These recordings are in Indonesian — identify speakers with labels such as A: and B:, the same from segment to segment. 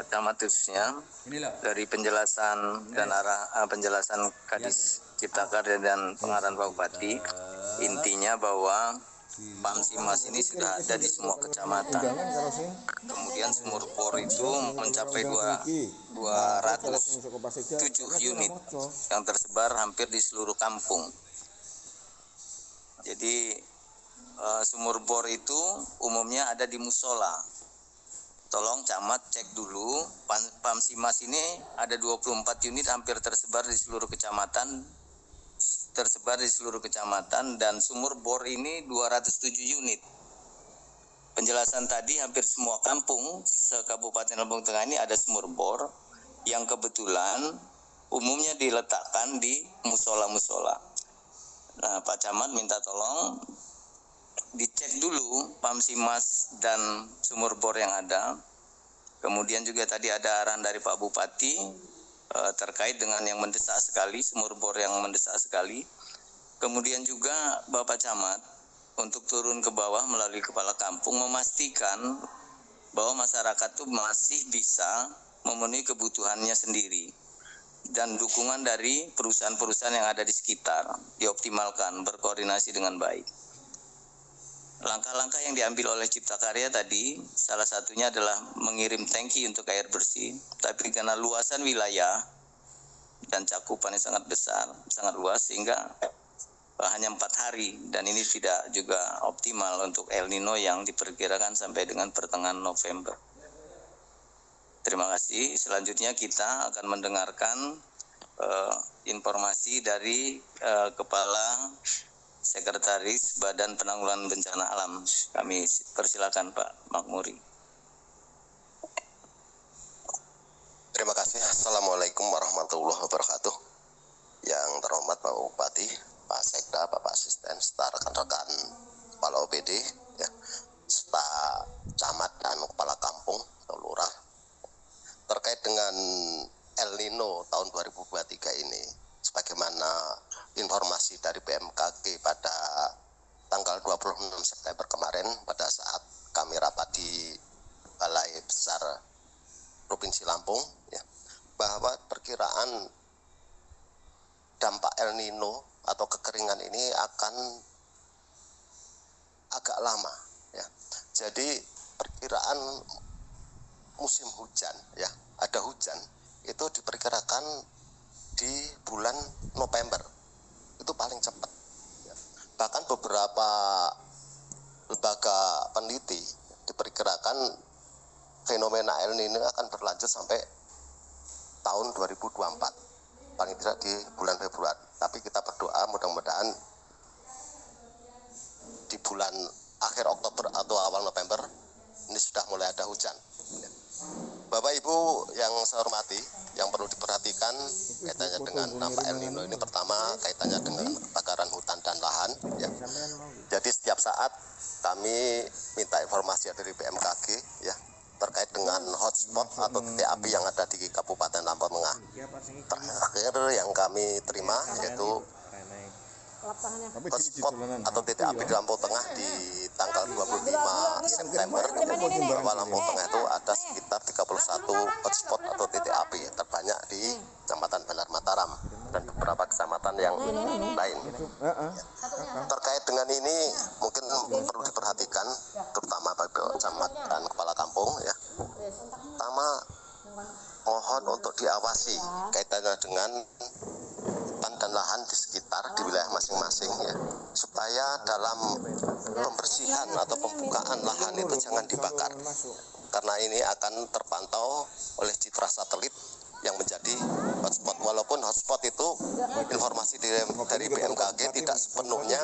A: camat khususnya dari penjelasan dan penjelasan Kadis Cipta Karya dan pengarahan Pak Bupati, intinya bahwa Pamsimas ini sudah ada di semua kecamatan. Kemudian sumur bor itu mencapai 207 unit yang tersebar hampir di seluruh kampung. Jadi sumur bor itu umumnya ada di musola. Tolong camat cek dulu, Pamsimas ini ada 24 unit hampir tersebar di seluruh kecamatan. Dan sumur bor ini 207 unit. Penjelasan tadi hampir semua kampung se-Kabupaten Lampung Tengah ini ada sumur bor yang kebetulan umumnya diletakkan di musola-musola. Nah, Pak Camat minta tolong dicek dulu Pamsimas dan sumur bor yang ada. Kemudian juga tadi ada arahan dari Pak Bupati terkait dengan yang mendesak sekali, sumur bor yang mendesak sekali. Kemudian juga Bapak Camat untuk turun ke bawah melalui kepala kampung memastikan bahwa masyarakat itu masih bisa memenuhi kebutuhannya sendiri. Dan dukungan dari perusahaan-perusahaan yang ada di sekitar dioptimalkan, berkoordinasi dengan baik. Langkah-langkah yang diambil oleh Cipta Karya tadi, salah satunya adalah mengirim tangki untuk air bersih. Tapi karena luasan wilayah dan cakupannya sangat besar, sangat luas, sehingga hanya 4 hari. Dan ini tidak juga optimal untuk El Nino yang diperkirakan sampai dengan pertengahan November. Terima kasih. Selanjutnya kita akan mendengarkan informasi dari Kepala Sekretaris Badan Penanggulangan Bencana Alam. Kami persilakan Pak Makmuri.
B: Terima kasih. Assalamualaikum warahmatullahi wabarakatuh. Yang terhormat Pak Bupati, Pak Sekda, Bapak Asisten, serta rekan-rekan Kepala OPD, ya, serta camat dan kepala kampung atau lurah, terkait dengan El Nino tahun 2023 ini, sebagaimana informasi dari BMKG pada tanggal 26 September kemarin pada saat kami rapat di Balai Besar Provinsi Lampung, ya, bahwa perkiraan dampak El Nino atau kekeringan ini akan agak lama, ya. Jadi perkiraan musim hujan, ya, ada hujan itu diperkirakan di bulan November, itu paling cepat, ya. Bahkan beberapa lembaga peneliti diperkirakan fenomena El Nino akan berlanjut sampai tahun 2024, paling tidak di bulan Februari. Tapi kita berdoa mudah-mudahan di bulan akhir Oktober atau awal November ini sudah mulai ada hujan, ya. Bapak Ibu yang saya hormati, yang perlu diperhatikan kaitannya dengan dampak El Nino ini, pertama kaitannya dengan kebakaran hutan dan lahan, ya. Jadi setiap saat kami minta informasi dari BMKG, ya, terkait dengan hotspot atau titik api yang ada di Kabupaten Lampung Tengah. Terakhir yang kami terima yaitu hotspot atau titik api di Lampung Tengah di tanggal 25 September, bahwa Lampung Tengah itu ada sekitar 31 hotspot atau titik api terbanyak di Kecamatan Benar Mataram dan beberapa kecamatan yang lain. Terkait dengan ini mungkin perlu diperhatikan terutama bagi camat dan kepala kampung, ya. Pertama, mohon untuk diawasi kaitannya dengan hutan dan lahan di sekitar di wilayah masing-masing, ya, supaya dalam pembersihan atau pembukaan lahan itu jangan dibakar, karena ini akan terpantau oleh citra satelit yang menjadi hotspot. Walaupun hotspot itu informasi dari BMKG tidak sepenuhnya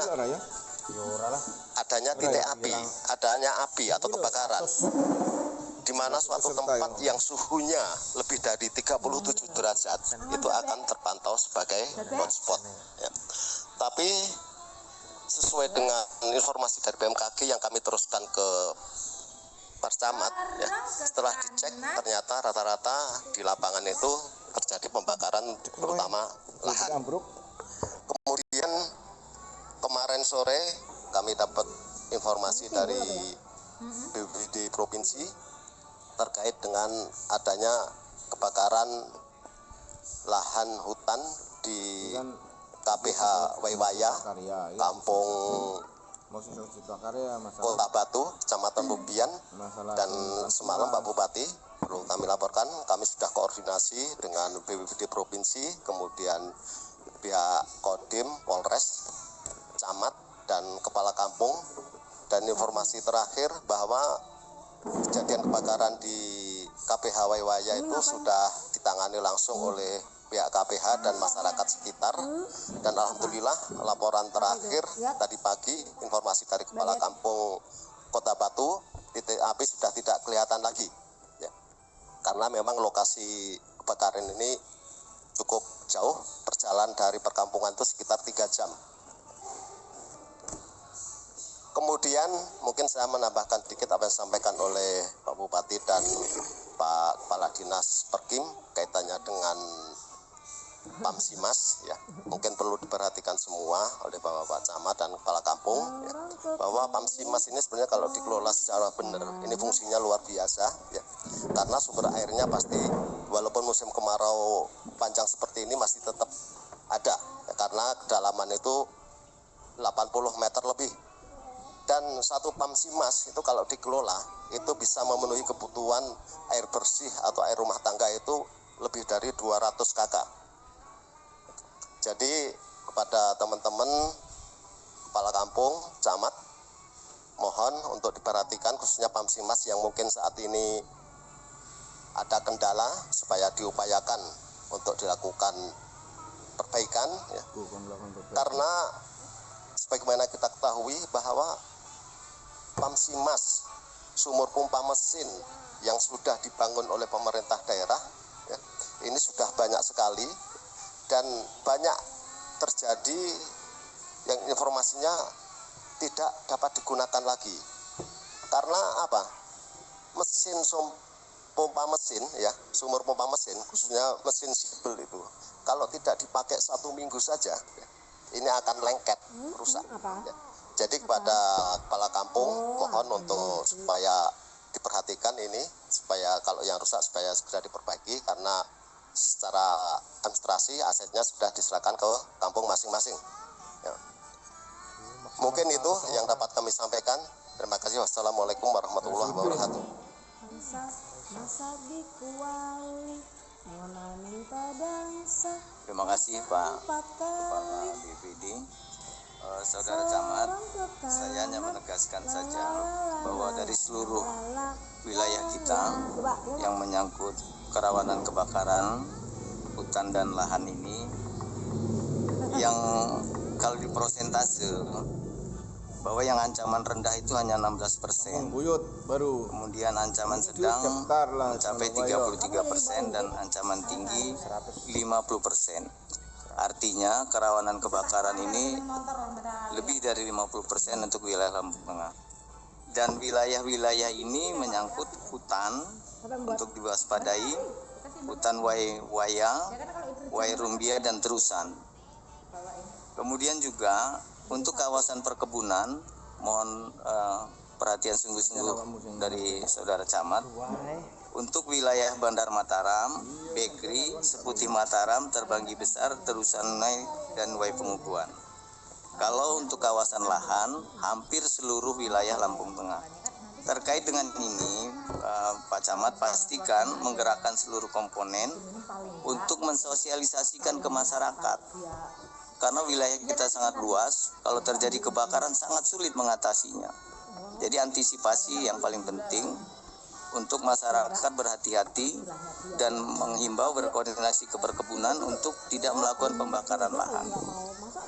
B: adanya titik api, adanya api atau kebakaran, di mana suatu tempat yang suhunya lebih dari 37 derajat itu akan terpantau sebagai hotspot, ya. Tapi sesuai dengan informasi dari BMKG yang kami teruskan ke Parcamat, ya, setelah dicek ternyata rata-rata di lapangan itu terjadi pembakaran terutama lahan. Kemudian kemarin sore kami dapat informasi dari BPBD provinsi terkait dengan adanya kebakaran lahan hutan di KPH Waiwaya, Kampung Kota Batu, Kecamatan Lubian. Dan semalam Pak Bupati perlu kami laporkan, kami sudah koordinasi dengan BPBD Provinsi, kemudian pihak Kodim, Polres, Camat, dan Kepala Kampung. Dan informasi terakhir bahwa kejadian kebakaran di KPH Waiwaya itu sudah ditangani langsung oleh pihak KPH dan masyarakat sekitar. Dan alhamdulillah laporan terakhir tadi pagi, informasi dari Kepala Kampung Kota Batu, titik api sudah tidak kelihatan lagi ya. Karena memang lokasi kebakaran ini cukup jauh, perjalanan dari perkampungan itu sekitar 3 jam. Kemudian mungkin saya menambahkan sedikit apa yang disampaikan oleh Pak Bupati dan Pak Kepala Dinas Perkim kaitannya dengan Pamsimas ya. Mungkin perlu diperhatikan semua oleh Bapak Camat dan Kepala Kampung ya, bahwa Pamsimas ini sebenarnya kalau dikelola secara benar ini fungsinya luar biasa ya. Karena sumber airnya pasti walaupun musim kemarau panjang seperti ini masih tetap ada ya, karena kedalaman itu 80 meter lebih. Dan satu Pamsimas itu kalau dikelola itu bisa memenuhi kebutuhan air bersih atau air rumah tangga itu lebih dari 200 KK. Jadi kepada teman-teman Kepala Kampung, Camat, mohon untuk diperhatikan khususnya Pamsimas yang mungkin saat ini ada kendala supaya diupayakan untuk dilakukan perbaikan ya. Karena sebagaimana kita ketahui bahwa Pamsimas, sumur pompa mesin yang sudah dibangun oleh pemerintah daerah ya, ini sudah banyak sekali dan banyak terjadi yang informasinya tidak dapat digunakan lagi. Karena apa? Mesin pompa mesin ya, sumur pompa mesin khususnya mesin sipil itu kalau tidak dipakai 1 minggu saja ya, ini akan lengket, rusak ya. Jadi kepada Kepala Kampung mohon untuk supaya diperhatikan ini, supaya kalau yang rusak supaya segera diperbaiki, karena secara administrasi asetnya sudah diserahkan ke kampung masing-masing ya. Mungkin itu yang dapat kami sampaikan. Terima kasih. Wassalamualaikum warahmatullahi wabarakatuh.
A: Terima kasih Pak Kepala BPD. Saudara Camat, saya hanya menegaskan saja bahwa dari seluruh wilayah kita yang menyangkut kerawanan kebakaran hutan dan lahan ini, yang kalau di persentase bahwa yang ancaman rendah itu hanya 16%, kemudian ancaman sedang mencapai 33% dan ancaman tinggi 50%. Artinya kerawanan kebakaran ini lebih dari 50% untuk wilayah Lampung Tengah. Dan wilayah-wilayah ini menyangkut hutan untuk diwaspadai, hutan Waiwaya, Wairumbia, dan Terusan. Kemudian juga untuk kawasan perkebunan, mohon perhatian sungguh-sungguh dari Saudara Camat. Untuk wilayah Bandar Mataram, Bekri, Seputih Mataram, Terbanggi Besar, Terusan dan Wai Pengukuhan. Kalau untuk kawasan lahan, hampir seluruh wilayah Lampung Tengah. Terkait dengan ini, Pak Camat pastikan menggerakkan seluruh komponen untuk mensosialisasikan ke masyarakat. Karena wilayah kita sangat luas, kalau terjadi kebakaran sangat sulit mengatasinya. Jadi antisipasi yang paling penting untuk masyarakat berhati-hati dan menghimbau berkoordinasi ke perkebunan untuk tidak melakukan pembakaran lahan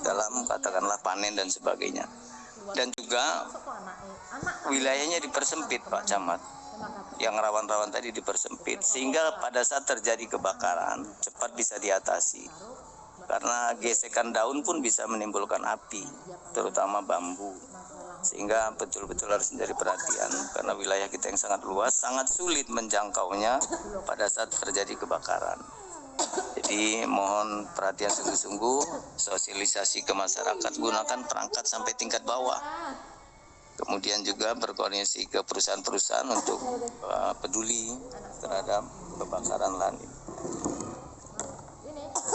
A: dalam katakanlah panen dan sebagainya. Dan juga wilayahnya dipersempit Pak Camat, yang rawan-rawan tadi dipersempit sehingga pada saat terjadi kebakaran cepat bisa diatasi. Karena gesekan daun pun bisa menimbulkan api, terutama bambu. Sehingga betul-betul harus menjadi perhatian karena wilayah kita yang sangat luas, sangat sulit menjangkaunya pada saat terjadi kebakaran. Jadi mohon perhatian sungguh-sungguh, sosialisasi ke masyarakat, gunakan perangkat sampai tingkat bawah. Kemudian juga berkoordinasi ke perusahaan-perusahaan untuk peduli terhadap kebakaran lahan ini.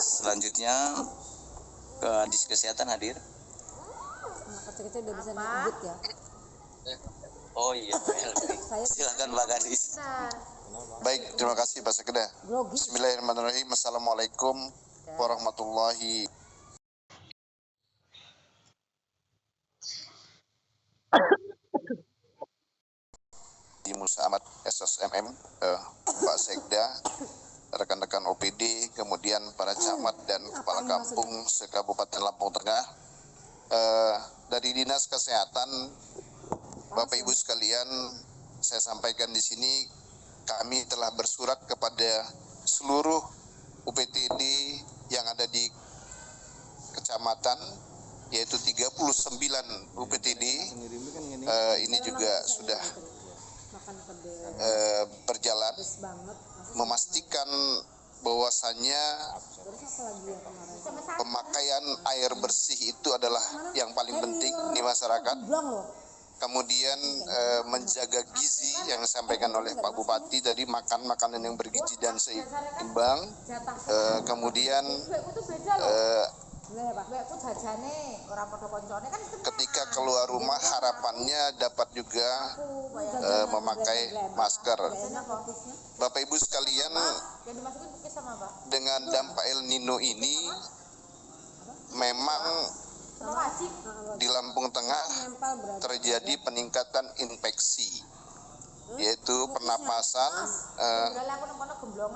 A: Selanjutnya Kadis Kesehatan hadir.
C: Anak kecil-kecil udah bisa naik ya.
A: Oh iya, silakan Pak Kadis.
D: Baik, terima kasih Pak Sekda. Bismillahirrahmanirrahim. Assalamualaikum warahmatullahi di Musa Ahmad SSMM, Pak Sekda, rekan-rekan OPD, kemudian para camat dan kepala kampung se-Kabupaten Lampung Tengah. Dari Dinas Kesehatan, Bapak Ibu sekalian, saya sampaikan di sini kami telah bersurat kepada seluruh UPTD yang ada di kecamatan, yaitu 39 UPTD. Ini juga sudah berjalan memastikan bahwasannya pemakaian air bersih itu adalah yang paling penting di masyarakat. Kemudian menjaga gizi yang disampaikan oleh Pak Bupati tadi, makan makanan yang bergizi dan seimbang. Kemudian ketika keluar rumah harapannya dapat juga memakai masker. Bapak Ibu sekalian, dengan dampak El Nino ini memang di Lampung Tengah terjadi peningkatan infeksi, yaitu pernapasan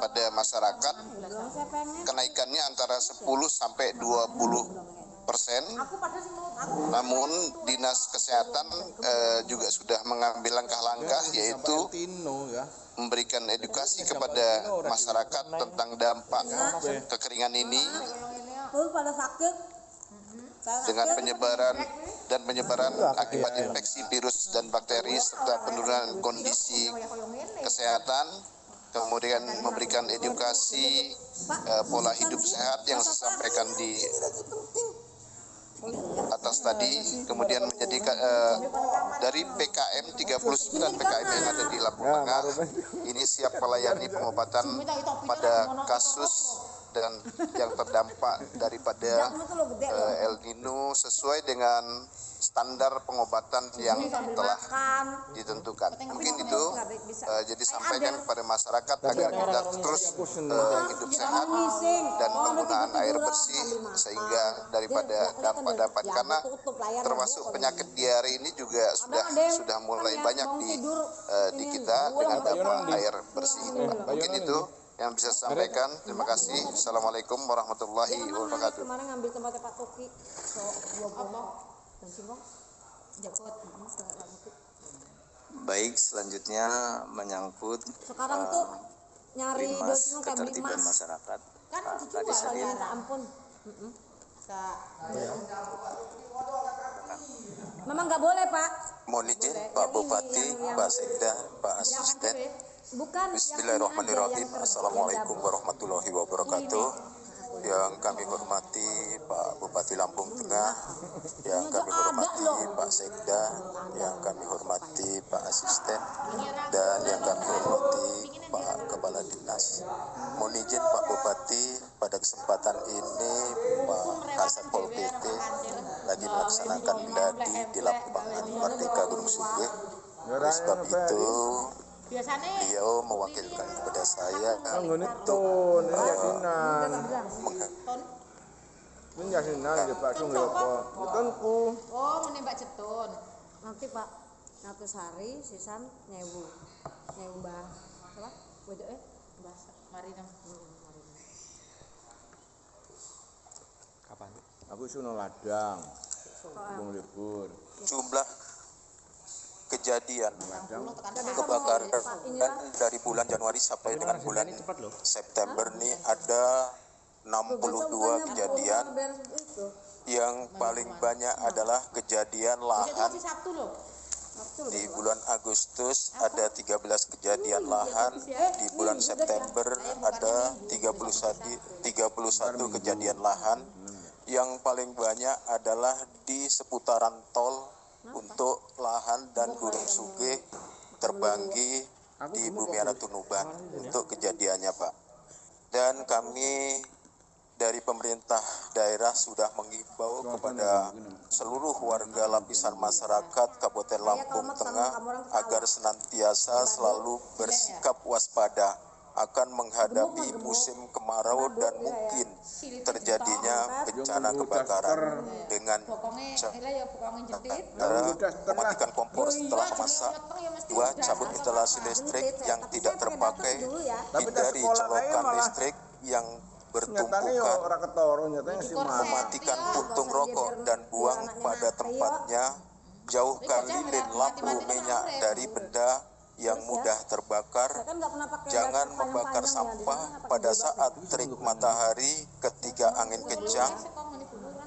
D: pada masyarakat. Kenaikannya antara 10 sampai 20%. Namun Dinas Kesehatan juga sudah mengambil langkah-langkah, yaitu memberikan edukasi kepada masyarakat tentang dampak kekeringan ini dengan penyebaran akibat infeksi virus dan bakteri serta penurunan kondisi kesehatan. Kemudian memberikan edukasi pola hidup sehat yang saya sampaikan di atas tadi. Kemudian menjadi dari PKM 39 PKM yang ada di Lampung Tengah ini siap melayani pengobatan pada kasus dan yang terdampak daripada El Nino sesuai dengan standar pengobatan yang telah ditentukan. Mungkin itu jadi sampaikan kepada masyarakat agar kita terus hidup sehat dan penggunaan air bersih, sehingga daripada dampak-dampak, karena termasuk penyakit diare ini juga sudah mulai banyak di kita dengan dampak air bersih ini, Pak. Mungkin itu yang bisa saya sampaikan. Terima kasih. Assalamualaikum warahmatullahi wabarakatuh.
C: Kemarin ngambil tempatnya Pak Toki.
A: Baik, selanjutnya menyangkut
C: sekarang tuh nyari
A: Bimas Ketertiban Masyarakat.
C: Kan
A: Kadis hadir.
C: minta ampun. Memang nggak boleh, Pak.
B: Mohon izin Pak Bupati, Pak Sekda, Pak Asisten.
C: Bukan.
B: Bismillahirrahmanirrahim. Assalamualaikum warahmatullahi wabarakatuh. Yang kami hormati Pak Bupati Lampung Tengah, yang kami hormati Pak Sekda, yang kami hormati Pak Asisten, dan yang kami hormati Pak Kepala Dinas. Mohon izin Pak Bupati, pada kesempatan ini Pak Kasatpol PP lagi melaksanakan gladi di lapangan Merdeka Gunung Sumbing. Oleh sebab itu beliau mewakilkan kepada saya untuk
C: menembak cetun. Nanti Pak Natus Hari sisan nyewu Mbah apa? Wedoke Mbah Marina.
E: Kapan? Aku suno ladang. Bung libur.
B: jumlah kejadian kebakaran dari bulan Januari sampai dengan bulan September ini ada 62 kejadian. Yang paling banyak adalah kejadian lahan. Di bulan Agustus ada 13 kejadian lahan, di bulan September ada 31 kejadian lahan. Yang paling banyak adalah di seputaran tol
D: untuk lahan dan Gunung Sugih terbanggi di Bumiara Tunuban untuk kejadiannya Pak. Dan kami dari pemerintah daerah sudah mengimbau kepada seluruh warga lapisan masyarakat Kabupaten Lampung Tengah agar senantiasa selalu bersikap waspada akan menghadapi musim kemarau dan mungkin terjadinya bencana kebakaran dengan cara mematikan kompor setelah memasak, 2. Cabut instalasi listrik yang tidak terpakai, hindari colokan listrik yang bertumpukan, mematikan puntung rokok dan buang pada tempatnya, jauhkan lilin lampu minyak dari benda yang mudah terbakar, jangan membakar sampah pada saat terik matahari ketika angin kencang,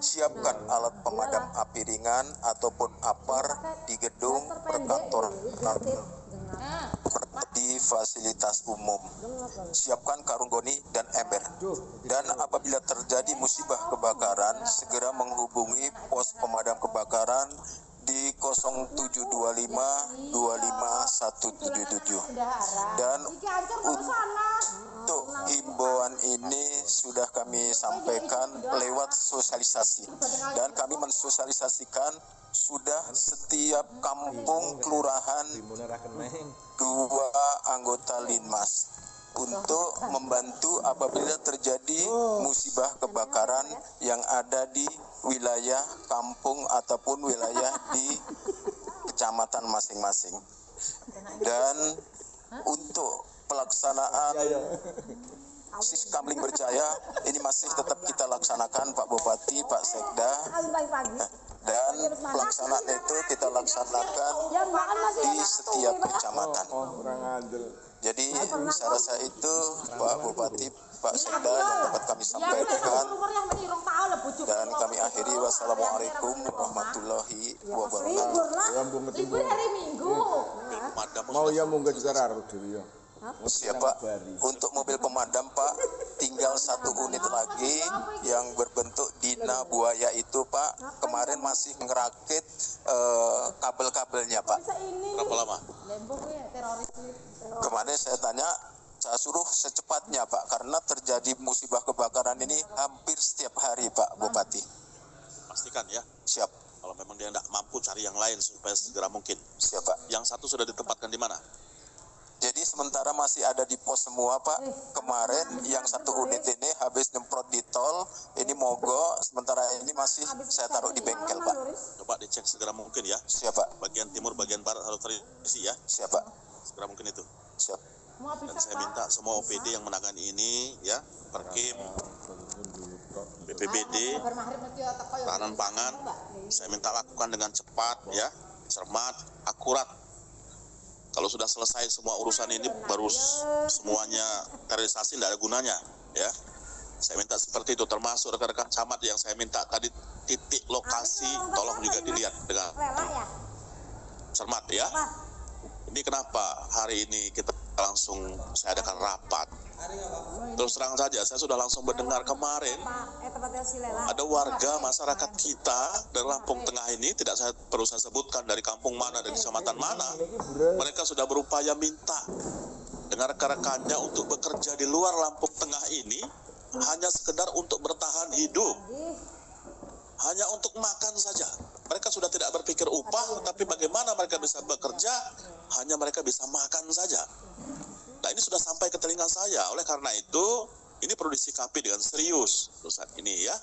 D: siapkan alat pemadam api ringan ataupun apar di gedung perkantoran di fasilitas umum, siapkan karung goni dan ember, dan apabila terjadi musibah kebakaran segera menghubungi pos pemadam kebakaran di 0725 25177. Dan untuk himbauan ini sudah kami sampaikan lewat sosialisasi, dan kami mensosialisasikan sudah setiap kampung kelurahan 2 anggota Linmas untuk membantu apabila terjadi musibah kebakaran yang ada di wilayah kampung ataupun wilayah di kecamatan masing-masing. Dan untuk pelaksanaan Siskamling Berjaya ini masih tetap kita laksanakan Pak Bupati, Pak Sekda, dan pelaksanaan itu kita laksanakan di setiap kecamatan. Jadi saya rasa itu Pak Bupati, Pak Sekda yang dapat kami sampaikan, dan kami akhiri. Wassalamualaikum warahmatullahi wabarakatuh.
C: Libur hari Minggu.
E: Mau ya mungkin juga raro dewi ya.
D: Siap Pak. Untuk mobil pemadam Pak, tinggal 1 unit lagi yang berbentuk dina buaya itu Pak. Kemarin masih ngerakit kabel-kabelnya Pak.
A: Berapa lama?
D: Kemarin saya tanya, saya suruh secepatnya Pak, karena terjadi musibah kebakaran ini hampir setiap hari Pak Bupati.
A: Pastikan ya.
D: Siap.
A: Kalau memang dia tidak mampu, cari yang lain supaya segera mungkin.
D: Siap Pak.
A: Yang satu sudah ditempatkan di mana?
D: Jadi sementara masih ada di pos semua Pak. Kemarin yang 1 unit ini habis nyemprot di tol, ini mogok. Sementara ini masih saya taruh di bengkel Pak.
A: Coba dicek segera mungkin ya.
D: Siap Pak.
A: Bagian timur, bagian barat harus terisi ya.
D: Siap Pak.
A: Segera mungkin itu.
D: Siap.
A: Dan saya minta semua OPD yang menangani ini ya, Perkim, BPBD, tahanan pangan, saya minta lakukan dengan cepat ya, cermat, akurat. Kalau sudah selesai semua urusan ini, baru semuanya terrealisasi, tidak ada gunanya ya. Saya minta seperti itu, termasuk rekan-rekan camat yang saya minta tadi titik lokasi, tolong juga dilihat dengan cermat ya. Ini kenapa hari ini kita langsung saya adakan rapat. Terus terang saja, saya sudah langsung mendengar kemarin ada warga masyarakat kita dari Lampung Tengah ini, tidak perlu saya sebutkan dari kampung mana, dari kecamatan mana, mereka sudah berupaya minta dengan rekan-rekannya untuk bekerja di luar Lampung Tengah ini hanya sekedar untuk bertahan hidup, hanya untuk makan saja. Mereka sudah tidak berpikir upah, tapi bagaimana mereka bisa bekerja, hanya mereka bisa makan saja. Nah, ini sudah sampai ke telinga saya. Oleh karena itu, ini perlu disikapi dengan serius urusan ini ya.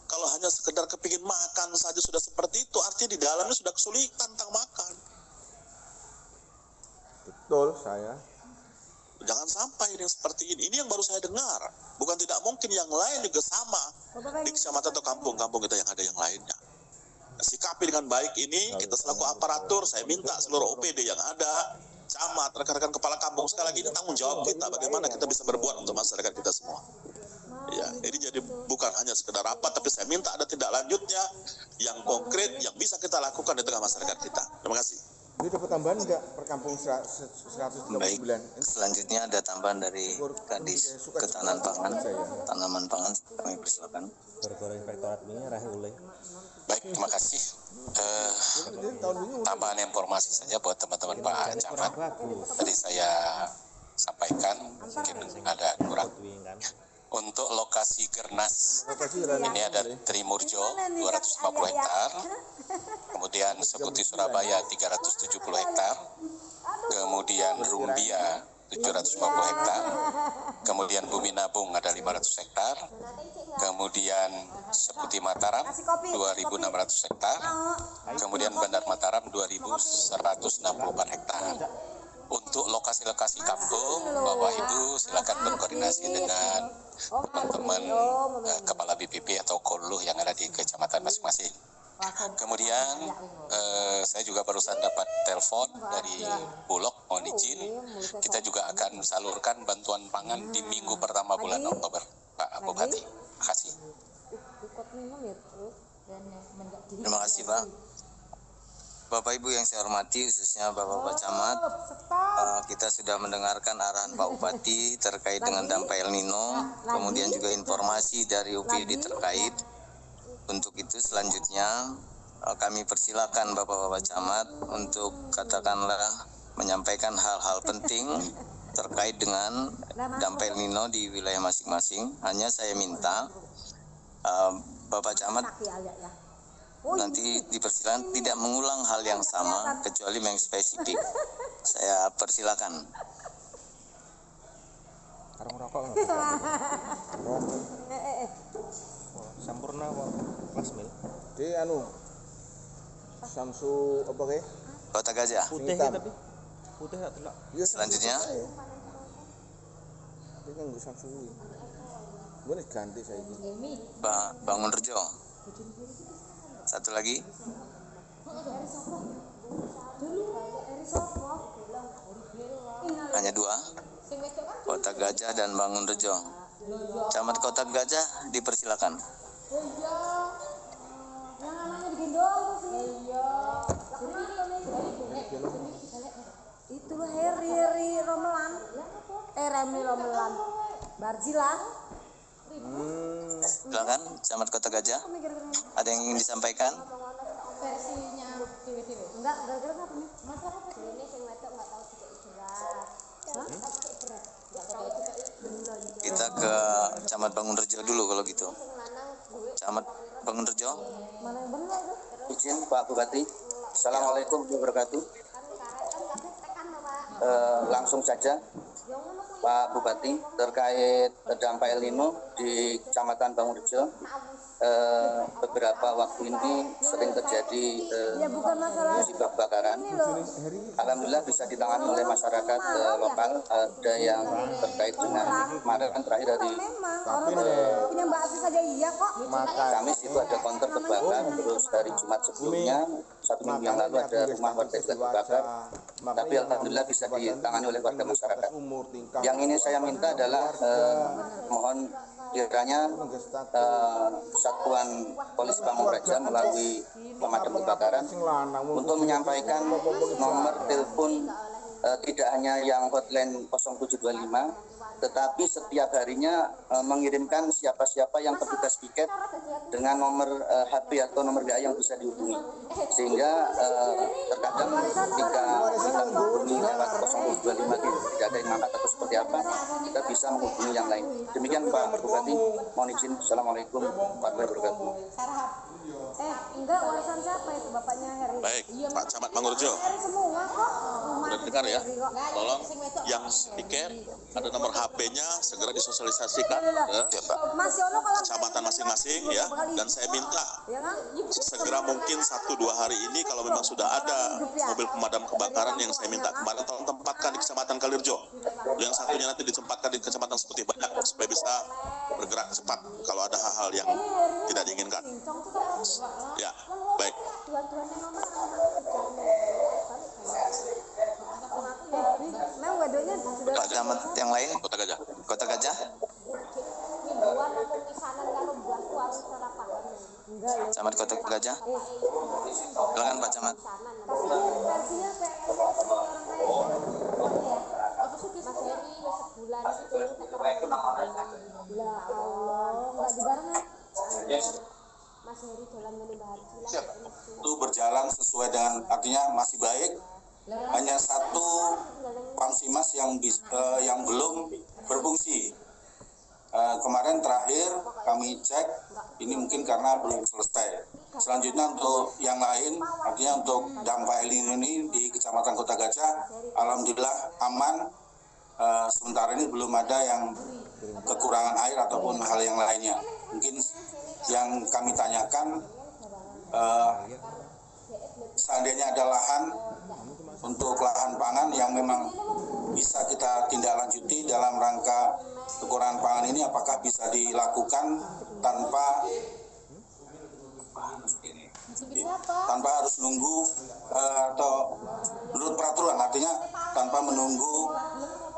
A: Kalau hanya sekedar kepingin makan saja sudah seperti itu, artinya di dalamnya sudah kesulitan tentang makan.
E: Betul saya.
A: Jangan sampai yang seperti ini. Ini yang baru saya dengar. Bukan tidak mungkin yang lain juga sama di kecamatan atau kampung-kampung kita yang ada yang lainnya. Sikapi dengan baik ini, kita selaku aparatur, saya minta seluruh OPD yang ada, camat, rekan-rekan kepala kampung, sekali lagi ini tanggung jawab kita, bagaimana kita bisa berbuat untuk masyarakat kita semua. Ya, ini jadi bukan hanya sekedar rapat, tapi saya minta ada tindak lanjutnya yang konkret, yang bisa kita lakukan di tengah masyarakat kita. Terima kasih.
E: Ini dapat tambahan enggak per kampung 139?
A: Baik, selanjutnya ada tambahan dari Kadis Ketahanan Pangan, Tanaman Pangan. Kami persilakan.
F: Baik, terima kasih. Tambahan informasi saja buat teman-teman Pak Camat. Tadi saya sampaikan, mungkin ada kurang. Untuk lokasi Gernas, ini ada Trimurjo 250 hektar, kemudian Seputi Surabaya 370 hektar, kemudian Rumbia 750 hektar, kemudian Bumi Nabung ada 500 hektar, kemudian Seputi Mataram 2.600 hektar, kemudian Bandar Mataram 2.164 hektar. Untuk lokasi-lokasi kampung, Bapak Ibu silakan berkoordinasi dengan teman-teman kepala BPP atau Koluh yang ada di kecamatan masing-masing. Kemudian saya juga barusan dapat telepon dari Bulog, mohon izin, kita juga akan salurkan bantuan pangan di minggu pertama bulan Oktober, Pak Bupati. Terima kasih.
A: Terima kasih, Pak. Bapak Ibu yang saya hormati, khususnya Bapak Camat, kita sudah mendengarkan arahan Pak Bupati terkait dengan dampak El Nino, kemudian juga informasi dari UPD terkait. Untuk itu selanjutnya kami persilakan Bapak-Bapak Camat untuk katakanlah menyampaikan hal-hal penting terkait dengan dampak El Nino di wilayah masing-masing. Hanya saya minta Bapak Camat nanti dipersilakan tidak mengulang hal yang sama kecuali yang spesifik. Saya persilakan.
G: Sampurna kelas mil.
E: Di anu Samsu apa ke?
A: Kota Gajah.
G: Putih tapi putih tak telak.
A: Selanjutnya
E: Ini kan gue Samsu. Gue ganti saya ini.
A: Pak Bangunrejo. Satu lagi. Hanya dua. Kota Gajah dan Bangunrejo. Camat Kota Gajah dipersilakan.
C: Itu loh Riri Romelan. Remi Romelan. Barzila.
A: Silakan, Camat Kota Gajah. Ada yang ingin disampaikan?
C: Versinya dewe-dewe. Enggak, gara-gara apa nih? Masalah apa? Ini sing wedok enggak tahu tidak berat. Hah?
A: Kita ke Camat Bangunrejo dulu kalau gitu. Camat Bangunrejo.
C: Mana yang benar tuh?
H: Izin Pak Bupati. Assalamualaikum warahmatullahi wabarakatuh. Langsung saja Pak Bupati terkait dampak El Nino di Kecamatan Bangunrejo. Beberapa waktu ini sering terjadi musibah kebakaran. Alhamdulillah bisa ditangani oleh masyarakat lokal. Ada yang terkait dengan kemarin terakhir dari Kamis itu ada konter terbakar. Terus dari Jumat sebelumnya 1 minggu yang lalu ada rumah warga juga terbakar. Tapi alhamdulillah bisa ditangani oleh warga masyarakat. Yang ini saya minta adalah mohon kiranya Satuan Polisi Pamung Praja melalui pemadam kebakaran untuk menyampaikan nomor telepon tidak hanya yang hotline 0725, tetapi setiap harinya mengirimkan siapa-siapa yang petugas piket dengan nomor HP atau nomor WA yang bisa dihubungi, sehingga terkadang ketika kita menghubungi lewat 0725 tidak ada yang angkat atau seperti apa, kita bisa menghubungi yang lain. Demikian Pak Bupati, mohon izin. Assalamualaikum warahmatullahi wabarakatuh.
C: Enggak, warisan siapa itu bapaknya Heri?
F: Baik, Pak Camat Bangunrejo.
C: Heri semua kok.
F: Sudah dengar ya? Tolong yang piket ada nomor HP-nya segera disosialisasikan ya, Pak.
C: Mas Yono kalau
F: Kecamatan masing-masing ya. Dan saya minta
C: ya kan?
F: segera mungkin 1-2 hari ini kalau memang sudah ada mobil pemadam kebakaran yang saya minta kemarin tolong tempatkan di Kecamatan Kalirjo. Yang satunya nanti ditempatkan di Kecamatan Seputi Banyak supaya bisa bergerak cepat kalau ada hal-hal yang tidak diinginkan. Ya, baik.
C: Memang wedonya sudah
A: Pak Camat yang lain?
F: Kota Gajah.
A: Kota Gajah. Camat Kota Gajah. Silakan Pak Camat.
C: Lokasinya PLN orang kaya. Apa sih Mas Heri sebulan itu ya Allah, enggak dibarengan. Mas Heri jalan menimba haji lah.
F: Itu berjalan sesuai dengan artinya masih baik. Hanya satu Pamsimas yang belum berfungsi. Kemarin terakhir kami cek, ini mungkin karena belum selesai. Selanjutnya untuk yang lain, artinya untuk dampak El Nino ini di Kecamatan Kota Gajah, alhamdulillah aman. Sementara ini belum ada yang kekurangan air ataupun hal yang lainnya. Mungkin yang kami tanyakan, seandainya ada lahan untuk lahan pangan yang memang bisa kita tindak lanjuti dalam rangka kekurangan pangan ini, apakah bisa dilakukan tanpa harus nunggu atau menurut peraturan, artinya tanpa menunggu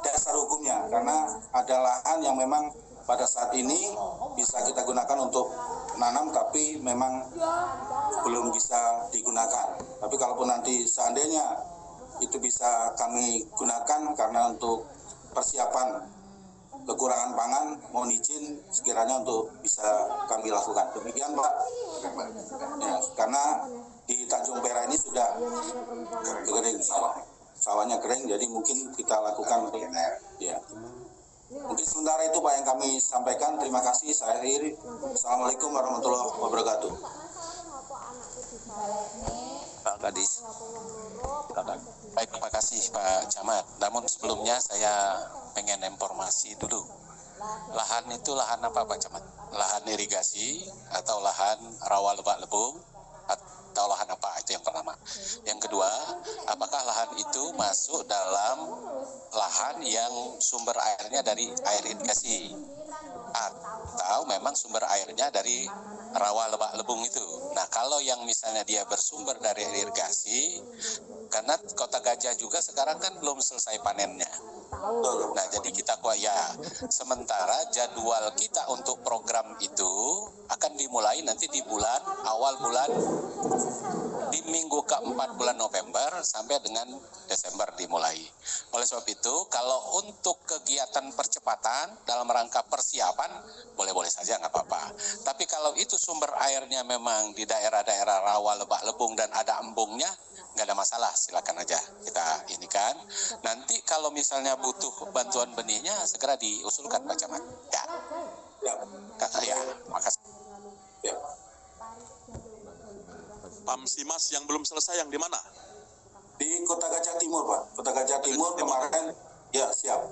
F: dasar hukumnya, karena ada lahan yang memang pada saat ini bisa kita gunakan untuk nanam tapi memang belum bisa digunakan. Tapi kalaupun nanti seandainya itu bisa kami gunakan karena untuk persiapan kekurangan pangan, mohon izin sekiranya untuk bisa kami lakukan. Demikian Pak. Ya, karena di Tanjung Perak ini sudah kering sawahnya kering, jadi mungkin kita lakukan untuk ya. Mungkin sementara itu Pak yang kami sampaikan. Terima kasih. Saya akhiri. Assalamualaikum warahmatullahi wabarakatuh.
A: Pak Kadis.
F: Baik, terima kasih Pak Camat. Namun sebelumnya saya pengen informasi dulu. Lahan itu lahan apa Pak Camat? Lahan irigasi atau lahan rawa lebak lebung atau lahan apa? Itu yang pertama. Yang kedua, apakah lahan itu masuk dalam lahan yang sumber airnya dari air irigasi atau memang sumber airnya dari rawa lebak lebung itu? Nah, kalau yang misalnya dia bersumber dari irigasi, karena Kota Gajah juga sekarang kan belum selesai panennya. Nah, jadi kita sementara jadwal kita untuk program itu akan dimulai nanti di awal bulan di minggu keempat bulan November sampai dengan Desember dimulai. Oleh sebab itu, kalau untuk kegiatan percepatan dalam rangka persiapan, boleh-boleh saja nggak apa-apa. Tapi kalau itu sumber airnya memang di daerah-daerah rawa lebak lebung dan ada embungnya, nggak ada masalah, silakan aja kita ini kan. Nanti kalau misalnya butuh bantuan benihnya, segera diusulkan Pak Camat. Ya, makasih. Ya.
I: Pamsimas yang belum selesai yang di mana?
F: Di Kota Gajah Timur, Pak. Kota Gajah Timur kemarin, ya siap.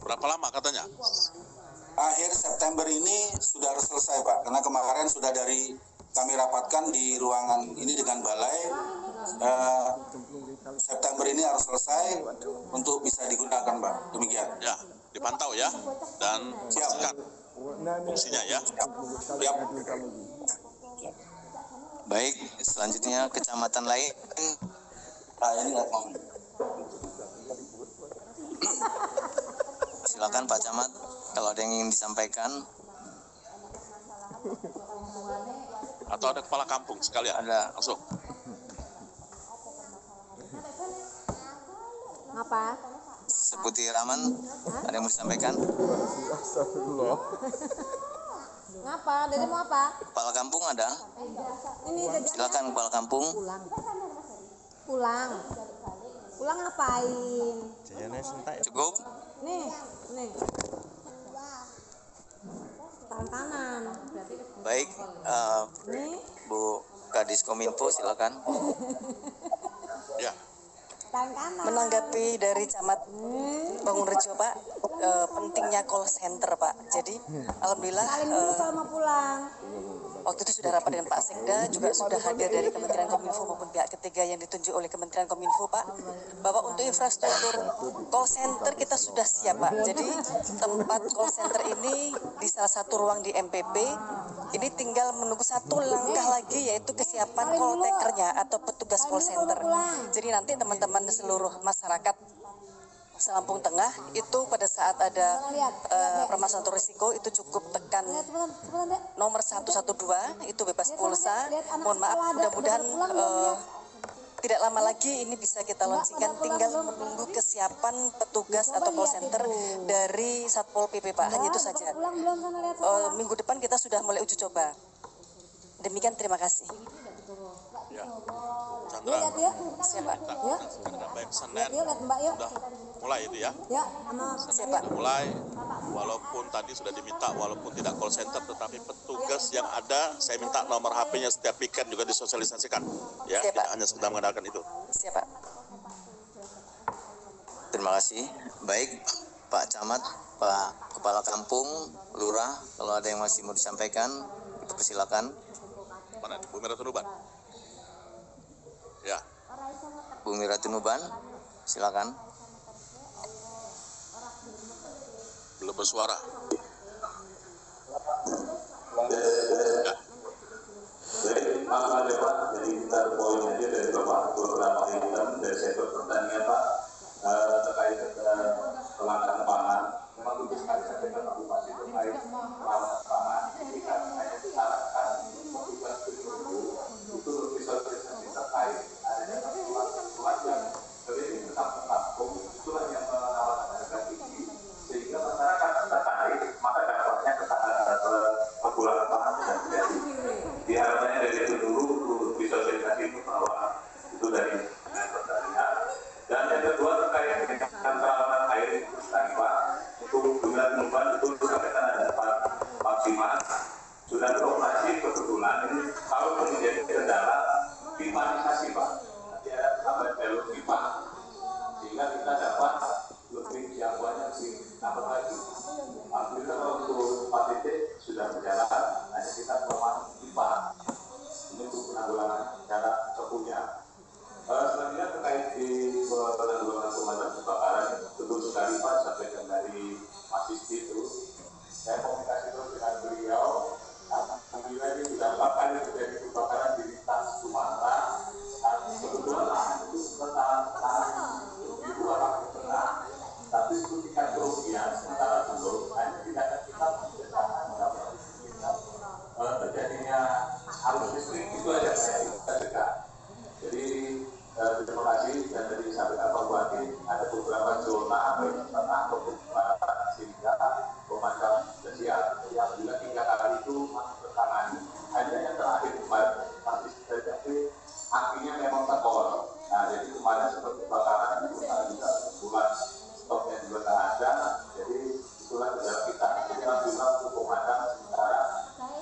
I: Berapa lama katanya?
F: Akhir September ini sudah harus selesai, Pak. Karena kemarin sudah kami rapatkan di ruangan ini dengan balai. September ini harus selesai untuk bisa digunakan, Pak. Demikian.
I: Ya, dipantau ya. Dan
F: siap.
I: Fungsinya ya.
F: Siap.
A: Baik, selanjutnya kecamatan lain.
F: Ini nggak mau.
A: Silakan Pak Camat, kalau ada yang ingin disampaikan.
I: Atau ada kepala kampung sekalian?
A: Ada.
I: Langsung.
C: Ngapa?
A: Seputi Rahman, ada yang mau disampaikan?
C: Ngapa? Dede mau apa?
A: Kepala kampung ada?
C: Ini
A: Silakan Kepala kampung.
C: Pulang. Pulang ngapain?
A: Cukup?
C: Nih. Tangan kanan.
A: Baik, Bu Kadis Kominfo, silakan.
I: Ya.
J: Menanggapi dari Camat Bangunrejo Pak, pentingnya call center Pak. Jadi alhamdulillah
C: pulang.
J: waktu itu sudah rapat dengan Pak Sekda, juga sudah hadir dari Kementerian Kominfo maupun pihak ketiga yang ditunjuk oleh Kementerian Kominfo Pak, bahwa untuk infrastruktur call center kita sudah siap Pak. Jadi tempat call center ini di salah satu ruang di MPP, ini tinggal menunggu satu langkah lagi, yaitu kesiapan call takernya atau petugas call center. Jadi nanti teman-teman seluruh masyarakat Lampung Tengah itu pada saat ada permasalahan atau risiko itu cukup tekan nomor 112, itu bebas pulsa. Mohon maaf, mudah-mudahan tidak lama lagi ini bisa kita launchingkan, tinggal menunggu kesiapan petugas atau call center dari Satpol PP Pak, hanya itu saja. Minggu depan kita sudah mulai uji coba. Demikian, terima kasih.
I: Ya, Chandra.
J: Siapa?
I: Baik, Senin sudah mulai itu ya.
J: Siapa?
I: Mulai, walaupun tadi sudah diminta, walaupun tidak call center, tetapi petugas yang ada, saya minta nomor HP-nya setiap weekend juga disosialisasikan. Ya,
J: Siapa?
I: tidak hanya sekedar mengadakan itu.
J: Siapa?
A: Terima kasih. Baik, Pak Camat, Pak Kepala Kampung, Lurah, kalau ada yang masih mau disampaikan, dipersilakan.
I: Mana? Bu Mira Tunuban. Ya.
A: Bu Mira Tunuban, silakan.
I: Belum bersuara. Ya.
K: Maaf ada Pak, jadi kita poin aja dari Bapak beberapa item dari sektor pertanian Pak terkait kelangkaan pangan. Memang tugas kami sampaikan Pak Bupati terkait kelangkaan pangan. Jadi kami hanya diharapkan petugas itu visualisasi terkait adanya kebutuhan yang lebih tetap kampung, itulah yang menawarkan harga tinggi sehingga masyarakat tertarik, maka dampaknya kebutuhan pangan bisa terjadi. Diharapkannya dari itu dulu untuk visualisasi itu bahwa itu dari pertanian. Dan yang kedua terkait dengan peralatan air tadi Pak, untuk Bumila Tunuban itu sampaikan ada Pak Simas sudah beroperasi kebetulan ini kalau menjadi kendala pipanisasi Pak. Nanti ada tambahan jalur pipa sehingga kita dapat lebih jangkauannya lebih dapat lagi. Alhamdulillah untuk 4 titik sudah berjalan, hanya kita kelemahan pipa ini untuk penanggulangan cara cepunya. Selanjutnya terkait di penanggulangan pemadam kebakaran, betul sekali Pak sampaikan dari Mas Isti itu. Saya komunikasi terus dengan beliau. Alhamdulillah ini sudah 4 kali terjadi kebakaran di lintas Sumatera. Kebetulan itu bertahan di luar waktu tengah, tapi itu tingkat kerugian sementara belum. Hanya tidak ada kita terjadinya arus listrik itu aja kita cegah. Jadi terima kasih dan tadi disampaikan Pak Bupati ada beberapa zona tengah ataupun barat sehingga pemadam sudah siap. Alhamdulillah 3 kali itu masih tertangani. Hanya yang terakhir kemarin masih terjadi apinya memang tekor. Nah jadi kemarin seperti kebakaran itu bisa sebulan stoknya juga tak ada. Jadi itulah kendala kita. Jadi alhamdulillah untuk pemadam sementara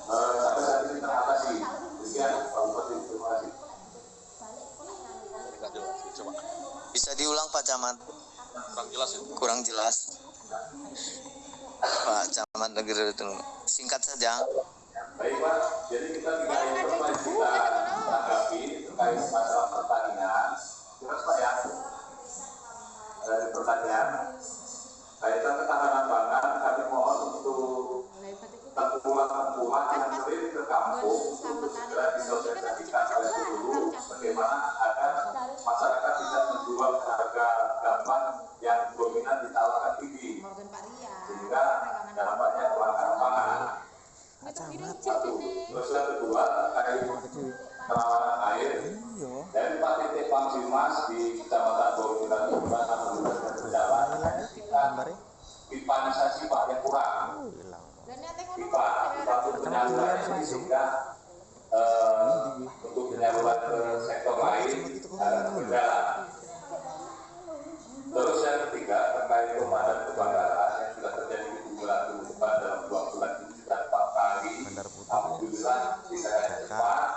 K: sampai saat ini teratasi. Demikian Pak Bupati, terima kasih.
I: Coba.
A: Bisa diulang Pak Camat?
I: Kurang jelas ya?
A: Kurang jelas. Pak Camat Negeri Tunuban, singkat saja.
K: Baik Pak, jadi kita tidak kita tanggapi terkait masalah pertanian. Terus Pak ya, dari pertanian, kaitan ketahanan pangan, kami mohon untuk tempuhan yang sering ke kampung untuk segera disosialisasikan oleh dulu bagaimana agar masyarakat tidak menjual harga gabah yang dominan ditawarkan tinggi sehingga dampaknya kelangkaan pangan. Terus yang kedua terkait perawanan air dari 4 titik Pamsimas di Kecamatan Bogor Tunuban alhamdulillah berjalan. Kita pipanisasi Pak yang kurang. Pipa untuk penyaluran sehingga untuk penyaluran ke sektor lain berjalan. Terus yang ketiga terkait pemadam kebakaran yang sudah terjadi di Bumila Tunuban dalam 2 bulan ini sudah 4 kali. Alhamdulillah bisa cepat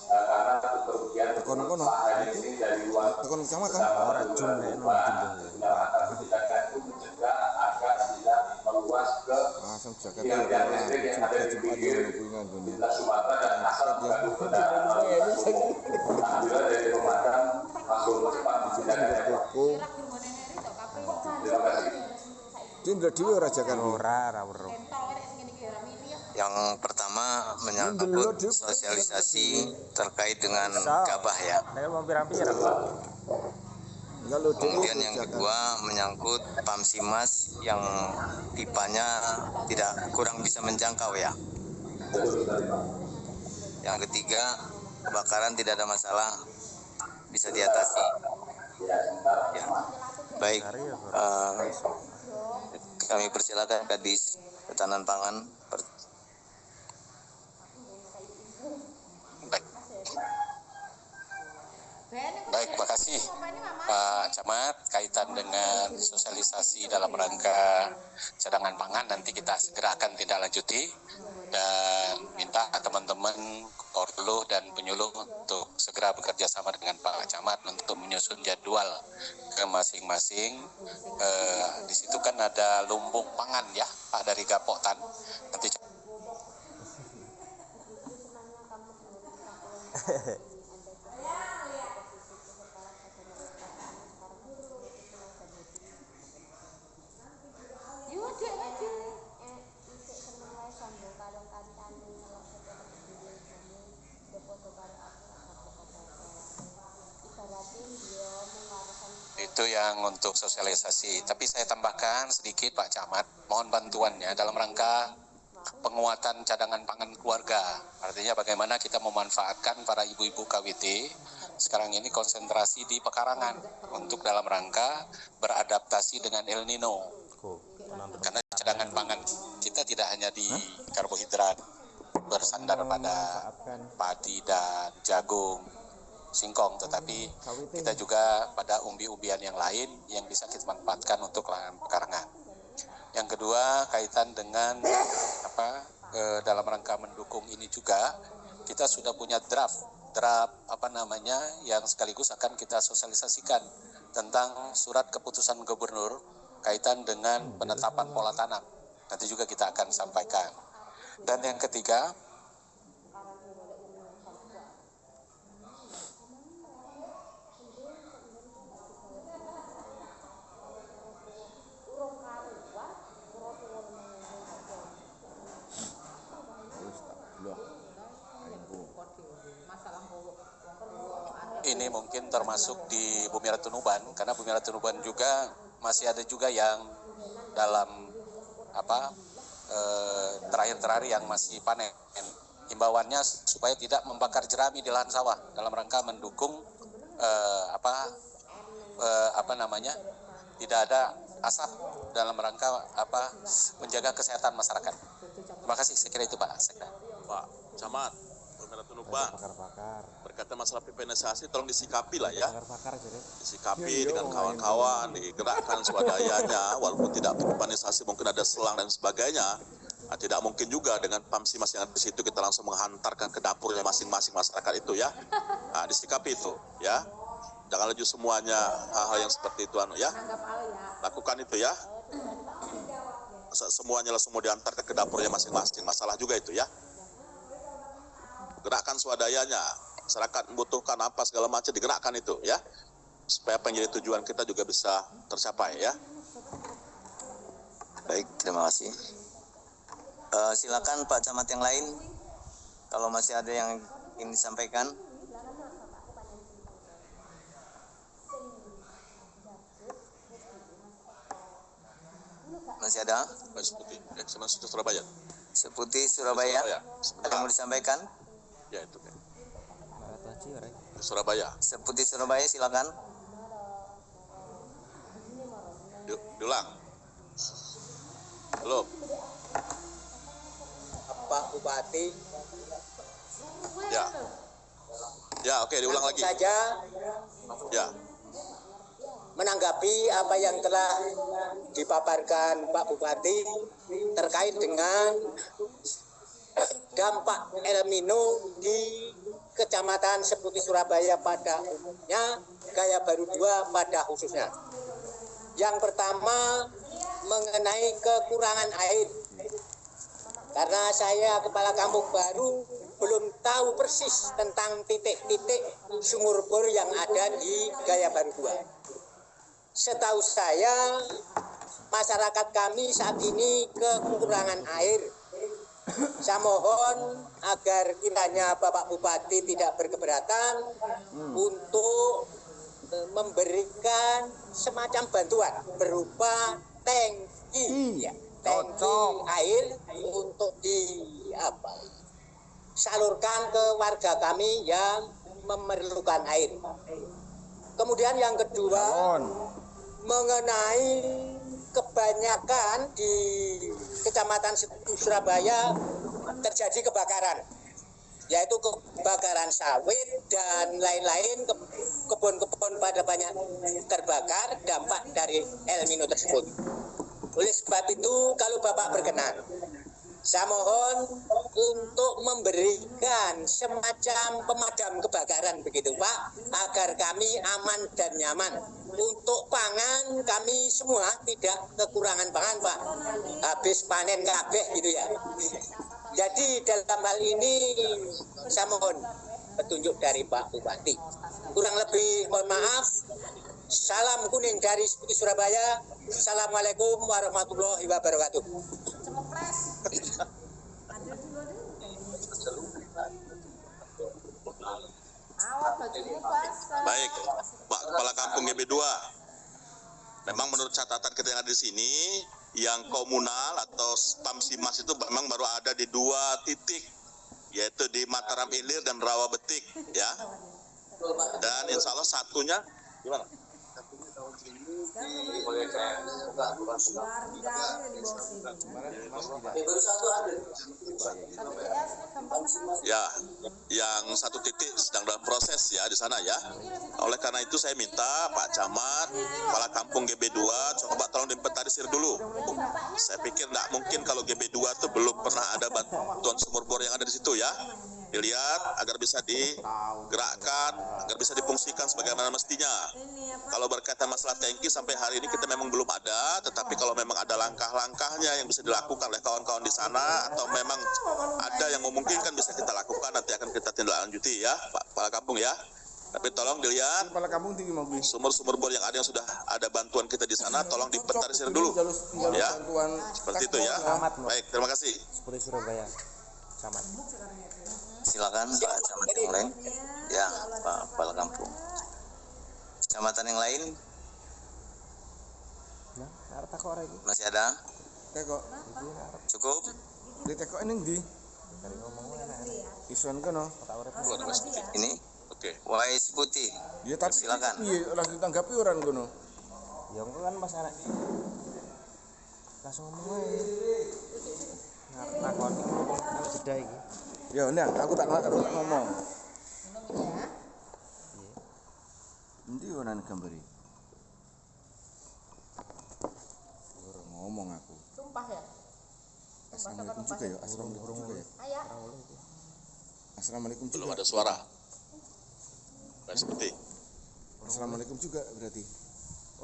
K: karena kerugian ini dari luar mencegah agar tidak meluas ke tiang-tiang listrik yang ada di pinggir lintas Sumatera dan asal mengganggu kendaraan umum. Alhamdulillah dari pemadam langsung cepat menjadikan terima kasih.
E: Dinda dhewe ora jakan ora.
A: Yang pertama menyangkut sosialisasi terkait dengan gabah ya. Kemudian yang kedua menyangkut Pamsimas yang pipanya kurang bisa menjangkau ya. Yang ketiga kebakaran tidak ada masalah bisa diatasi. Ya. Baik, kami persilakan Kadis Ketahanan Pangan.
F: Baik, makasih Pak Camat. Kaitan dengan sosialisasi dalam rangka cadangan pangan nanti kita segera akan tindak lanjuti dan minta teman-teman Korluh dan penyuluh untuk segera bekerja sama dengan Pak Camat untuk menyusun jadwal ke masing-masing. Di situ kan ada lumbung pangan ya Pak dari Gapotan. Nanti itu yang untuk sosialisasi. Tapi saya tambahkan sedikit Pak Camat, mohon bantuannya dalam rangka penguatan cadangan pangan keluarga. Artinya bagaimana kita memanfaatkan para ibu-ibu KWT sekarang ini konsentrasi di pekarangan untuk dalam rangka beradaptasi dengan El Nino. Karena cadangan pangan kita tidak hanya di karbohidrat bersandar pada padi dan jagung, singkong, tetapi kita juga pada umbi-umbian yang lain yang bisa kita manfaatkan untuk lahan pekarangan. Yang kedua, kaitan dengan dalam rangka mendukung ini juga kita sudah punya draft yang sekaligus akan kita sosialisasikan tentang surat keputusan gubernur kaitan dengan penetapan pola tanam. Nanti juga kita akan sampaikan. Dan yang ketiga, ini mungkin termasuk di Bumi Ratunuban, karena Bumi Ratunuban juga masih ada juga yang dalam terakhir-terakhir yang masih panen. Himbauannya supaya tidak membakar jerami di lahan sawah dalam rangka mendukung tidak ada asap dalam rangka menjaga kesehatan masyarakat. Terima kasih, saya kira itu Pak Sekda.
I: Pak Camat, Bumi Ratunuban, berkaitan masalah pipinisasi tolong disikapi lah ya. Disikapi dengan kawan-kawan, digerakkan swadayanya, walaupun tidak pipinisasi mungkin ada selang dan sebagainya. Tidak mungkin juga dengan pamsimas yang ada di situ kita langsung menghantarkan ke dapurnya masing-masing masyarakat itu ya. Disikapi itu ya. Jangan laju semuanya hal-hal yang seperti itu ya. Lakukan itu ya. Semuanya langsung mau diantarkan ke dapurnya masing-masing. Masalah juga itu ya. Gerakkan swadayanya. Masyarakat membutuhkan apa segala macam, digerakkan itu ya. Supaya apa yang jadi tujuan kita juga bisa tercapai ya.
A: Baik, terima kasih. Silakan Pak Camat yang lain, kalau masih ada yang ingin disampaikan. Masih ada?
I: Surabaya.
A: Seputi Surabaya. Ada yang mau disampaikan?
I: Ya itu kan. Surabaya.
A: Seputi Surabaya, silakan.
I: Diulang. Belum.
L: Pak Bupati.
I: Ya, oke, diulang lagi.
L: Saja.
I: Ya.
L: Menanggapi apa yang telah dipaparkan Pak Bupati terkait dengan dampak El Nino di Kecamatan Seputi Surabaya pada umumnya, Gaya Baru 2 pada khususnya. Yang pertama mengenai kekurangan air. Karena saya kepala kampung baru belum tahu persis tentang titik-titik sumur bor yang ada di Gaya Baru 2. Setahu saya masyarakat kami saat ini kekurangan air. Saya mohon agar kiranya Bapak Bupati tidak berkeberatan untuk memberikan semacam bantuan berupa tangki, tangki air untuk disalurkan ke warga kami yang memerlukan air. Kemudian yang kedua mengenai kebanyakan di Kecamatan Surabaya terjadi kebakaran, yaitu kebakaran sawit dan lain-lain, kebun-kebun pada banyak terbakar dampak dari El Nino tersebut. Oleh sebab itu, kalau Bapak berkenan, saya mohon untuk memberikan semacam pemadam kebakaran begitu Pak, agar kami aman dan nyaman. Untuk pangan kami semua tidak kekurangan pangan Pak, habis panen kabeh gitu ya. Jadi dalam hal ini saya mohon petunjuk dari Pak Bupati. Kurang lebih mohon maaf. Salam kuning dari Surabaya. Assalamualaikum warahmatullahi wabarakatuh.
I: Baik, Pak Kepala Kampung GB2. Memang menurut catatan kita yang ada di sini, yang komunal atau Pamsimas itu memang baru ada di 2 titik, yaitu di Mataram Ilir dan Rawa Betik, ya. Dan insya Allah satunya gimana? Ya, yang 1 titik sedang dalam proses ya di sana ya. Oleh karena itu saya minta Pak Camat, Kepala Kampung GB2 coba tolong diinventarisir dulu. Saya pikir tidak mungkin kalau GB2 itu belum pernah ada bantuan sumur bor yang ada di situ ya. Dilihat agar bisa digerakkan, agar bisa difungsikan sebagaimana mestinya. Kalau berkaitan masalah tangki sampai hari ini kita memang belum ada, tetapi kalau memang ada langkah-langkahnya yang bisa dilakukan oleh kawan-kawan di sana atau memang ada yang memungkinkan bisa kita lakukan, nanti akan kita tindak lanjuti ya Pak Kepala Kampung ya. Tapi tolong dilihat sumur-sumur bor yang ada, yang sudah ada bantuan kita di sana, tolong diinventarisir dulu ya. Seperti itu ya. Baik, terima kasih.
G: Seperti Surabaya, Camat.
A: Silakan Pak Camat yang lain. Ya, Pak Kepala Kampung. Kecamatan yang lain? Masih ada? Cukup?
E: Di teko ini di isuan kono.
A: Ini?
I: Oke.
A: Wais Putih.
E: Ya tapi
A: silakan.
E: Iya, langsung ditanggapi orang kono.
G: Ya engko kan Mas anak. Langsung ngomong ae. Takon ngomong nek jeda iki.
E: Ya ndang, aku tak ngomong. Endi onan gambari? Ora ngomong aku.
C: Sumpah ya.
E: Assalamualaikum juga ya. Assalamualaikum juga ya. Assalamualaikum juga.
I: Belum ada suara. Baik, seperti.
E: Assalamualaikum juga berarti.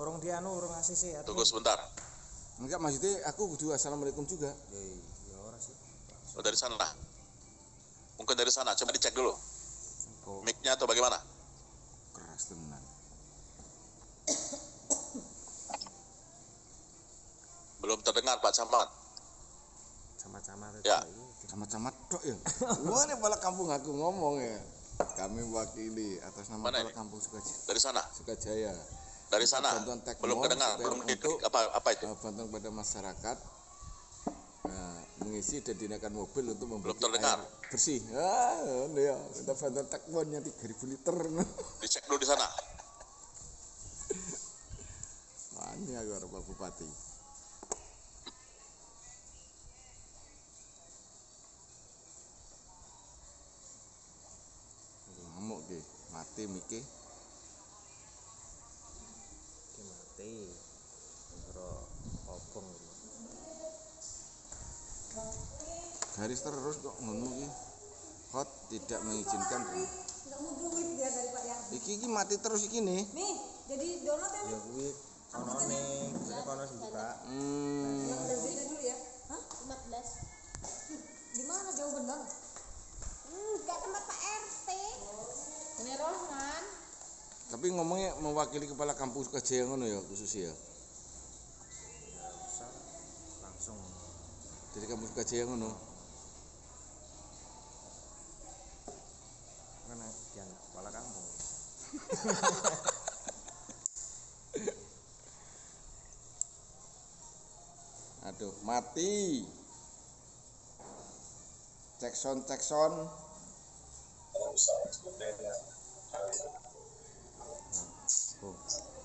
G: Orang dia orang ACC.
I: Tunggu sebentar.
E: Enggak, maksudnya aku kudu assalamualaikum juga.
G: Ya ora sih.
I: Oh, dari sana. Mungkin dari sana, coba dicek dulu. Mic-nya atau bagaimana?
E: Keras tenan.
I: Belum terdengar Pak Camat.
G: Camat-camat
I: ya.
E: Camat-camat tok ya. Wah, ini Kepala Kampung aku ngomong ya. Kami mewakili atas nama Kepala Kampung Sukajaya.
I: Dari sana?
E: Sukajaya.
I: Dari sana? Belum kedengar, belum apa itu?
E: Bantuan kepada masyarakat mengisi dan digunakan mobil untuk membuat
I: air
E: bersih. Ya, kita bantuan tekmonnya 3.000 liter.
I: Dicek dulu di sana.
E: Mana ya Pak Bupati? Ngamuk ke, mati miki.
G: Mati. Bro, obong.
E: Garis terus kok ngono iki. Hot tidak mengizinkan.
C: Enggak mau duit dia dari Pak ya.
E: Iki mati terus iki nih.
C: Nih, jadi donat ya.
G: Ya kuwi ono ning, jane kono buka.
C: Yang udah beli dulu ya. Hah? 14. Di mana jauh bener? Enggak tempat Pak RT. Ini Rohman.
E: Tapi ngomongnya mewakili Kepala Kampung Sukajaya ngono ya khusus ya.
G: Langsung.
E: Jadi Kampung Sukajaya ngono.
G: Karena dianggap Kepala Kampung.
E: Aduh, mati. Cekson.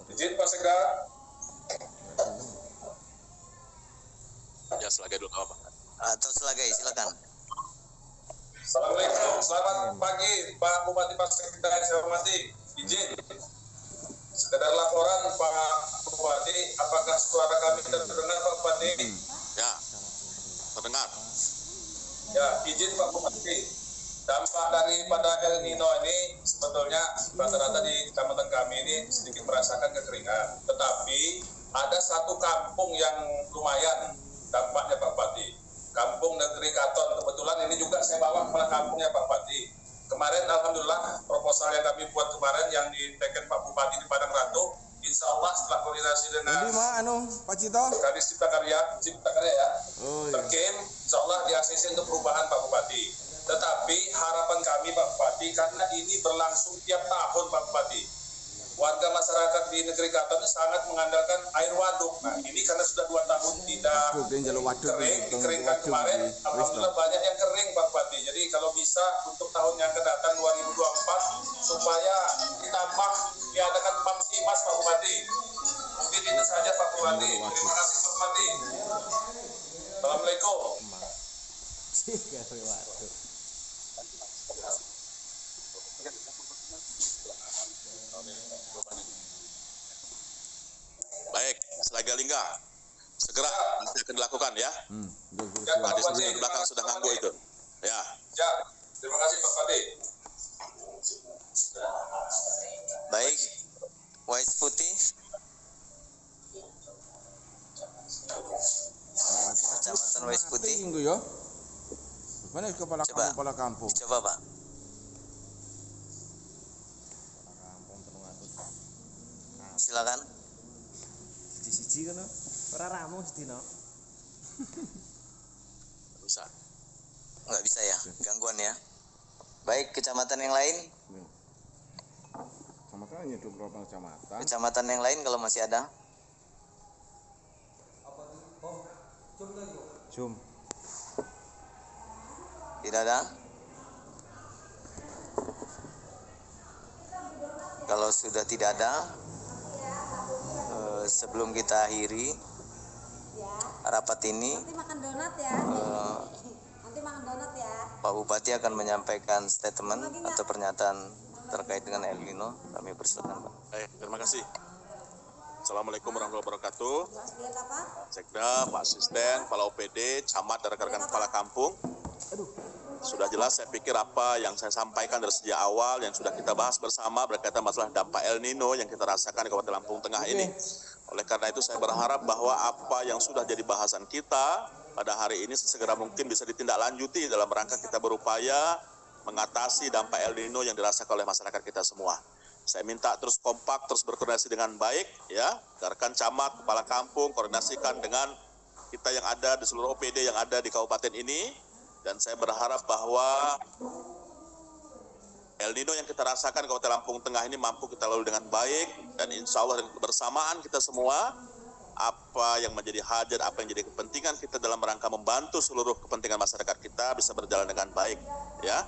K: Izin Pak Sekda.
I: Ya, Selagai dulu apa?
A: Atau Selagai, silakan.
K: Assalamualaikum, selamat pagi Pak Bupati Pak Sekda, saya hormati. Izin. Sekedar laporan Pak Bupati, apakah suara kami terdengar Pak Bupati?
I: Ya, terdengar.
K: Ya, izin Pak Bupati. Dampak daripada El Nino ini sebetulnya rata-rata di kecamatan kami ini sedikit merasakan kekeringan. Tetapi ada satu kampung yang lumayan dampaknya Pak Bupati. Kampung Negeri Katon. Kebetulan ini juga saya bawa kepala kampungnya Pak Bupati. Kemarin Alhamdulillah proposal yang kami buat kemarin yang diteken Pak Bupati di Padang Ratu, insya Allah setelah koordinasi dengan
E: Pak Cito?
K: Kadis Cipta Karya ya,
E: Oh, iya.
K: terkim, insya Allah di ACC untuk perubahan Pak Bupati. Tetapi harapan kami Pak Bupati, karena ini berlangsung tiap tahun Pak Bupati, warga masyarakat di Negeri Katon ini sangat mengandalkan air waduk. Nah ini karena sudah 2 tahun tidak kering, dikeringkan kemarin, alhamdulillah banyak yang kering Pak Bupati. Jadi kalau bisa untuk tahun yang akan datang 2024 supaya ditambah diadakan pam simas Pak Bupati. Mungkin itu saja Pak Bupati. Terima kasih Pak Bupati. Assalamualaikum.
I: Baik, Selagai Lingga. Segera nanti akan dilakukan ya.
K: Ya, Pak
I: Di
K: Bupati.
I: belakang sudah nganggu itu. Ya.
K: Ya, terima kasih Pak Bupati.
A: Baik, Wais Putih. Kecamatan Wais Putih.
E: Mana kepala kampung?
A: Coba Pak. Silakan.
G: Siji-siji kan ora ramu sedina.
I: Bisa.
A: Nggak bisa ya, gangguan ya. Baik, kecamatan yang lain.
E: Kecamatan itu berapa kecamatan?
A: Kecamatan yang lain kalau masih ada.
G: Jum.
A: Tidak ada. Kalau sudah tidak ada, sebelum kita akhiri rapat ini,
C: Nanti makan donat ya. Nanti makan donat ya.
A: Pak Bupati akan menyampaikan statement atau pernyataan terkait dengan El Nino. Kami persilakan Pak.
I: Baik, terima kasih. Assalamualaikum warahmatullahi wabarakatuh.
C: Lihat apa?
I: Sekda, Pak Asisten, Kepala OPD, Camat, dan rekan-rekan kepala kampung. Sudah jelas saya pikir apa yang saya sampaikan dari sejak awal yang sudah kita bahas bersama berkaitan masalah dampak El Nino yang kita rasakan di Kabupaten Lampung Tengah ini. Oleh karena itu saya berharap bahwa apa yang sudah jadi bahasan kita pada hari ini sesegera mungkin bisa ditindaklanjuti dalam rangka kita berupaya mengatasi dampak El Nino yang dirasakan oleh masyarakat kita semua. Saya minta terus kompak, terus berkoordinasi dengan baik, ya, rekan camat, kepala kampung, koordinasikan dengan kita yang ada di seluruh OPD yang ada di kabupaten ini. Dan saya berharap bahwa El Nino yang kita rasakan di Kabupaten Lampung Tengah ini mampu kita lalui dengan baik. Dan insya Allah bersamaan kita semua, apa yang menjadi hajat, apa yang jadi kepentingan kita dalam rangka membantu seluruh kepentingan masyarakat kita bisa berjalan dengan baik, ya.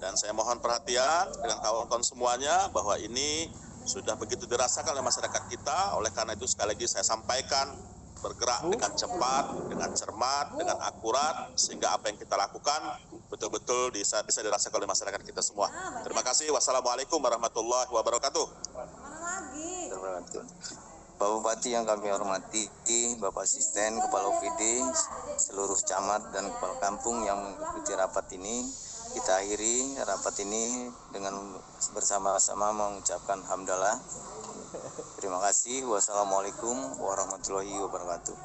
I: Dan saya mohon perhatian dengan kawan-kawan semuanya bahwa ini sudah begitu dirasakan oleh masyarakat kita. Oleh karena itu sekali lagi saya sampaikan, bergerak dengan cepat, dengan cermat, dengan akurat, sehingga apa yang kita lakukan betul-betul bisa dirasakan oleh masyarakat kita semua. Terima kasih. Wassalamualaikum warahmatullahi wabarakatuh.
C: Mana lagi?
A: Terima kasih. Pak Bupati yang kami hormati, Bapak Asisten, Kepala OPD, seluruh camat dan kepala kampung yang mengikuti rapat ini, kita akhiri rapat ini dengan bersama-sama mengucapkan hamdalah. Terima kasih. Wassalamualaikum warahmatullahi wabarakatuh.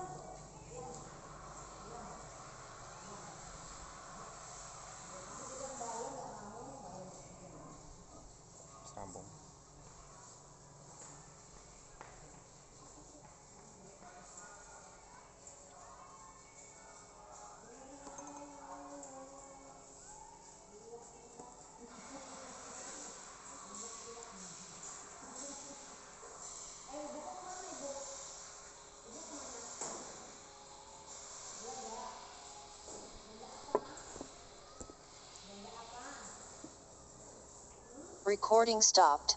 G: Sambung.
M: Recording stopped.